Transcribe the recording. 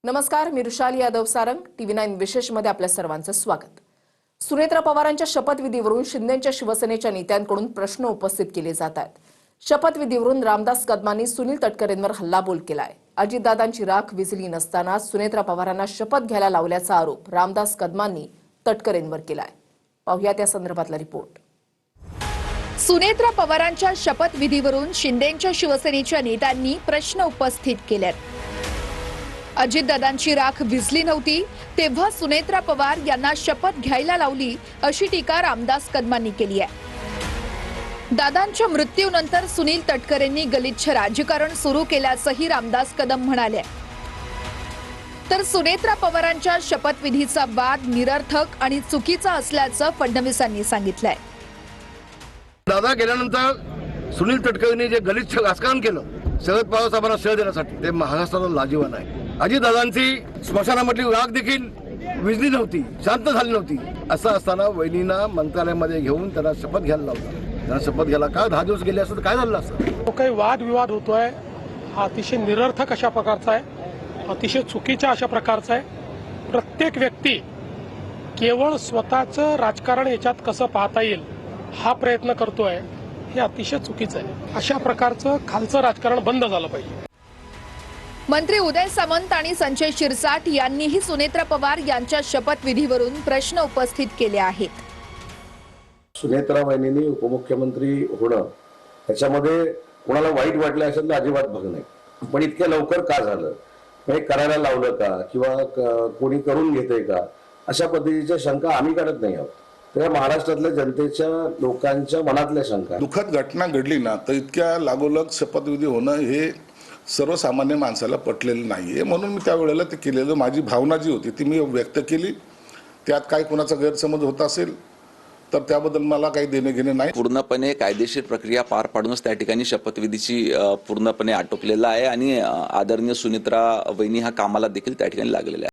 नमस्कार, मी रुशाली यादव सारंग, TV9 विशेषमध्ये आपल्या सर्वांचं स्वागत। सुनेत्रा पवारांच्या शपथविधीवरून शिंदेच्या शिवसेनेच्या नेत्यांकडून प्रश्न उपस्थित केले जात आहेत। शपथविधीवरून रामदास कदमांनी सुनील तटकरेंवर हल्लाबोल केलाय। अजितदादांची राख विझली नसताना सुनेत्रा पवारांना शपथ घ्यायला लावल्याचा आरोप रामदास कदमांनी तटकरेंवर केलाय। पाहूया त्या संदर्भातला रिपोर्ट। सुनेत्रा पवारांच्या शपथविधीवरून शिंदेच्या शिवसेनेच्या नेत्यांनी प्रश्न उपस्थित केलेत। अजितदादांची राख विझली नव्हती तेव्हा सुनेत्रा पवार यांना शपथ घ्यायला लावली अशी टीका रामदास कदमांनी केली आहे। दादांच्या मृत्यूनंतर सुनील तटकरेंनी गलिच्छ राजकारण सुरू केल्याचंही रामदास कदम म्हणाले। तर सुनेत्रा पवारांच्या शपथविधीचा वाद निरर्थक आणि चुकीचा असल्याचं फडणवीसांनी सांगितलंय। दादा गेल्यानंतर सुनील तटकरेंनी जे गलिच्छ राजकारण केलं शरद पवार साहेबांना श्रेय देण्यासाठी ते महाराष्ट्राला लाजिवान आहे। अजितदादांची स्मशानामधली राख देखील विझली नव्हती, शांत झाली नव्हती। असं असताना वहिनींना मंत्रालयामध्ये घेऊन त्यांना शपथ घ्यायला लावलं। त्यांना शपथ घ्यायला का 10 दिवस गेले असं काय झालं असं? तो काही वादविवाद होतोय हा अतिशय निरर्थक अशा प्रकारचा आहे, अतिशय चुकीच्या अशा प्रकारचा आहे। प्रत्येक व्यक्ती केवळ स्वतःचं राजकारण याच्यात कसं पाहता येईल हा प्रयत्न करतोय, हे अतिशय चुकीचं आहे। अशा प्रकारचं खालचं राजकारण बंद झालं पाहिजे। मंत्री उदय सामंत आणि संजय शिरसाट यांनीही सुनेत्रा पवार यांच्या शपथविधीवरून प्रश्न उपस्थित केले आहेत। सुनेत्रा वहिनींनी उपमुख्यमंत्री होणं त्याच्यामध्ये कोणाला वाईट वाटलं असेल तर अजिबात भाग नाही, पण इतक्या लवकर का झालं, हे करायला लावलं का किंवा कोणी करून घेते का, अशा पद्धतीच्या शंका आम्ही काढत नाही आहोत। त्या महाराष्ट्रातल्या जनतेच्या लोकांच्या मनातल्या शंका। दुःखद घटना घडली ना तर इतक्या लागोलग शपथविधी होणं हे सर्वसामान्य माणसाला पटलेलं नाहीये, म्हणून मी त्यावेळेला ते केलेलं माझी भावना जी होती ती मी व्यक्त केली। त्यात काय कोणाचा गैरसमज होत असेल तर त्याबद्दल मला काही देणे घेणे नाही। पूर्णपणे कायदेशीर प्रक्रिया पार पाडूनच त्या ठिकाणी शपथविधीची पूर्णपणे आटोपलेला आहे आणि आदरणीय सुनेत्रा वहिनी हा कामाला देखील त्या ठिकाणी लागलेला आहे।